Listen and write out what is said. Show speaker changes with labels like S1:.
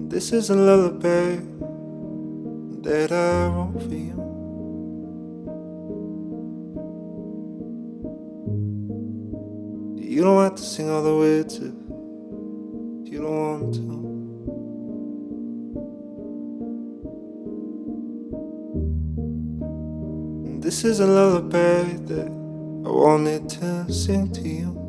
S1: This is a lullaby that I wrote for you. You don't have to sing all the words if you don't want to. This is a lullaby that I wanted to sing to you.